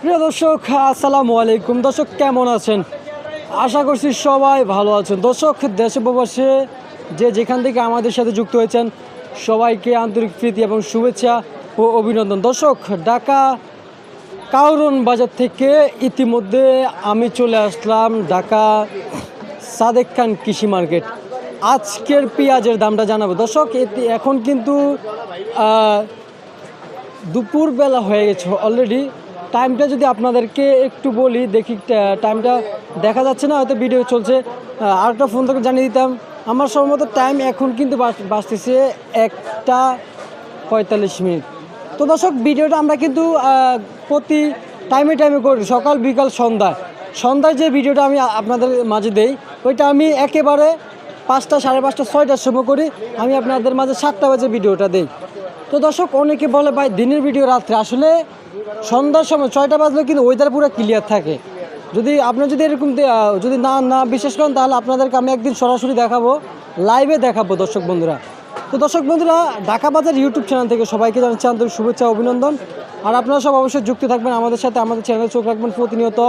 প্রিয় দর্শক, আসসালামু আলাইকুম। দর্শক, কেমন আছেন? আশা করছি সবাই ভালো আছেন। দর্শক, দেশে প্রবাসে যে যেখান থেকে আমাদের সাথে যুক্ত হয়েছেন সবাইকে আন্তরিক প্রীতি এবং শুভেচ্ছা ও অভিনন্দন। দর্শক, ঢাকা কাউরন বাজার থেকে ইতিমধ্যে আমি চলে আসলাম ঢাকা সাদেক খান কৃষি মার্কেট। আজকের পেঁয়াজের দামটা জানাবো। দর্শক, এখন কিন্তু দুপুরবেলা হয়ে গেছে অলরেডি। টাইমটা যদি আপনাদেরকে একটু বলি, দেখি টাইমটা দেখা যাচ্ছে না, হয়তো ভিডিও চলছে। আরেকটা ফোন থেকে জানিয়ে দিতাম। আমার সম্ভবত টাইম এখন কিন্তু বাঁচতেছে 1:45। তো দর্শক, ভিডিওটা আমরা কিন্তু প্রতি টাইমে করি, সকাল বিকাল সন্ধ্যায় যে ভিডিওটা আমি আপনাদের মাঝে দেই, ওইটা আমি একেবারে 5টা, 5:30, 6টার সময় করি। আমি আপনাদের মাঝে 7টা বাজে ভিডিওটা দেই। তো দর্শক, অনেকে বলে ভাই দিনের ভিডিও রাত্রে, আসলে সন্ধ্যার সময় 6টা বাজলে কিন্তু ওয়েদার পুরো ক্লিয়ার থাকে। যদি আপনার যদি এরকম যদি না বিশ্বাস করেন, তাহলে আপনাদেরকে আমি একদিন সরাসরি দেখাবো, লাইভে দেখাবো দর্শক বন্ধুরা। তো দর্শক বন্ধুরা, ঢাকা বাজার ইউটিউব চ্যানেল থেকে সবাইকে জানাচ্ছি আন্তরিক শুভেচ্ছা অভিনন্দন। আর আপনারা সব অবশ্যই যুক্ত থাকবেন আমাদের সাথে, আমাদের চ্যানেলে চোখ রাখবেন। প্রতিনিয়ত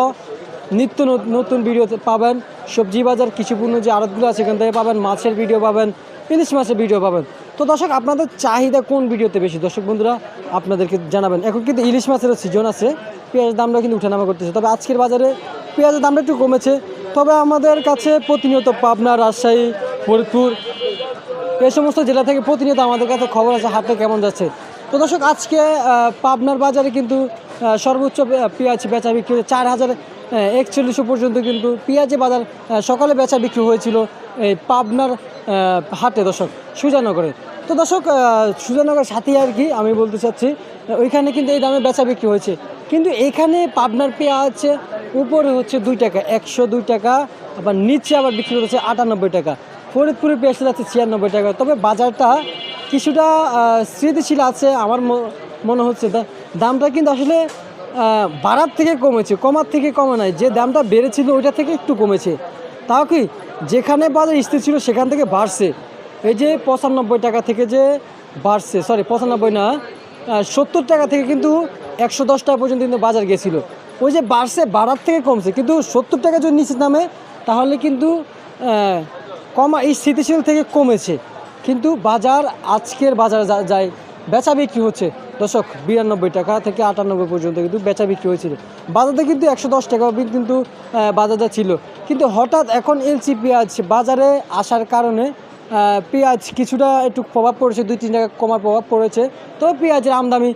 নিত্য নতুন ভিডিও পাবেন। সবজি বাজার, কৃষিপূর্ণ যে আড়তগুলো আছে এখান থেকে পাবেন, মাছের ভিডিও পাবেন, ইলিশ মাছের ভিডিও পাবেন। তো দর্শক, আপনাদের চাহিদা কোন ভিডিওতে বেশি দর্শক বন্ধুরা আপনাদেরকে জানাবেন। এখন কিন্তু ইলিশ মাছেরও সিজন আছে, পেঁয়াজের দামটা কিন্তু উঠানামা করতেছে। তবে আজকের বাজারে পেঁয়াজের দামটা একটু কমেছে। তবে আমাদের কাছে প্রতিনিয়ত পাবনা, রাজশাহী, ফরিদপুর এই সমস্ত জেলা থেকে প্রতিনিয়ত আমাদের কাছে খবর আছে হাটে কেমন যাচ্ছে। তো দর্শক, আজকে পাবনার বাজারে কিন্তু সর্বোচ্চ পেঁয়াজ বেচা বিক্রি 4,041 পর্যন্ত কিন্তু পেঁয়াজের বাজার সকালে বেচা বিক্রি হয়েছিল এই পাবনার হাটে দর্শক, সুজানগরে। তো দর্শক, সুজানগর সাথে আর কি আমি বলতে চাচ্ছি, ওইখানে কিন্তু এই দামে বেচা বিক্রি হয়েছে। কিন্তু এখানে পাবনার পেঁয়াজ উপরে হচ্ছে 2 টাকা, 102 টাকা, আবার নিচে আবার বিক্রি হচ্ছে 98 টাকা। ফরিদপুরে পেঁয়াজ যাচ্ছে 96 টাকা। তবে বাজারটা কিছুটা স্থিতিশীল আছে আমার মনে হচ্ছে। দামটা কিন্তু আসলে বাড়ার থেকে কমেছে, কমার থেকে কমে নাই। যে দামটা বেড়েছিল ওইটা থেকে একটু কমেছে। তাও কি, যেখানে বাজার স্থির ছিল সেখান থেকে বাড়ছে। এই যে 95 টাকা থেকে যে বাড়ছে, সরি 95 না, 70 টাকা থেকে কিন্তু 110 টাকা পর্যন্ত কিন্তু বাজার গেছিলো। ওই যে বাড়ছে, বাড়ার থেকে কমছে। কিন্তু 70 টাকা যদি নিচে নামে তাহলে কিন্তু কমা এই স্থিতিশীল থেকে কমেছে। কিন্তু বাজার, আজকের বাজার যায় বেচা বিক্রি হচ্ছে দর্শক 92 টাকা থেকে 98 পর্যন্ত কিন্তু বেচা বিক্রি হয়েছিল। বাজারে কিন্তু 110 টাকা কিন্তু বাজারটা ছিল। কিন্তু হঠাৎ এখন এলসি পেঁয়াজ বাজারে আসার কারণে পেঁয়াজ কিছুটা একটু প্রভাব পড়েছে, 2-3 টাকা কমার প্রভাব পড়েছে। তো পেঁয়াজের আমদানি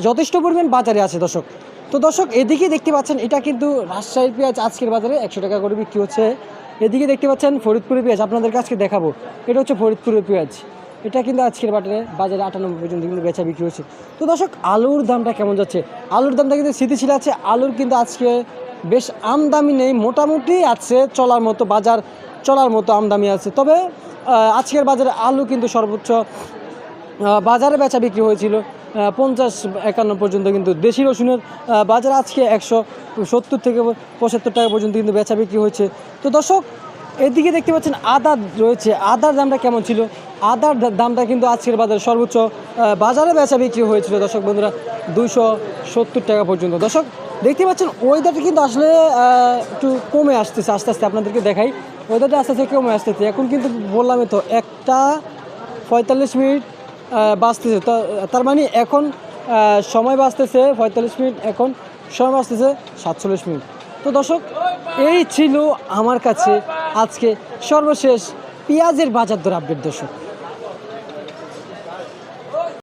যথেষ্ট পরিমাণ বাজারে আছে দর্শক। তো দর্শক, এদিকে দেখতে পাচ্ছেন, এটা কিন্তু রাজশাহীর পেঁয়াজ আজকের বাজারে 100 টাকা করে বিক্রি হচ্ছে। এদিকে দেখতে পাচ্ছেন ফরিদপুরের পেঁয়াজ, আপনাদের কাছে দেখাবো। এটা হচ্ছে ফরিদপুরের পেঁয়াজ, এটা কিন্তু আজকের বাজারে 98 পর্যন্ত কিন্তু বেচা বিক্রি হচ্ছে। তো দর্শক, আলুর দামটা কেমন যাচ্ছে? আলুর দামটা কিন্তু স্থিতিশীল আছে। আলুর কিন্তু আজকে বেশ আমদামি নেই, মোটামুটি আছে, চলার মতো বাজার, চলার মতো আমদামি আছে। তবে আজকের বাজারে আলু কিন্তু সর্বোচ্চ বাজারে বেচা বিক্রি হয়েছিল 50-51 পর্যন্ত। কিন্তু দেশি রসুনের বাজার আজকে 170 থেকে 75 টাকা পর্যন্ত কিন্তু বেচা বিক্রি হয়েছে। তো দর্শক, এদিকে দেখতে পাচ্ছেন আদা রয়েছে। আদার দামটা কেমন ছিল? আদার দামটা কিন্তু আজকের বাজারে সর্বোচ্চ বাজারে বেচা বিক্রি হয়েছিল দর্শক বন্ধুরা 270 টাকা পর্যন্ত। দর্শক, দেখতে পাচ্ছেন ওয়েদারটা কিন্তু আসলে একটু কমে আসতেছে আস্তে আস্তে। আপনাদেরকে দেখাই, ওয়েদারটা আস্তে আস্তে কমে আসতেছে। এখন কিন্তু বললামই তো 1:45 বাঁচতেছে। তার মানে এখন সময় বাঁচতেছে 45 মিনিট, এখন সময় বাঁচতেছে 47 মিনিট। তো দর্শক, এই ছিল আমার কাছে আজকে সর্বশেষ পেঁয়াজের বাজার দর আপডেট দর্শক।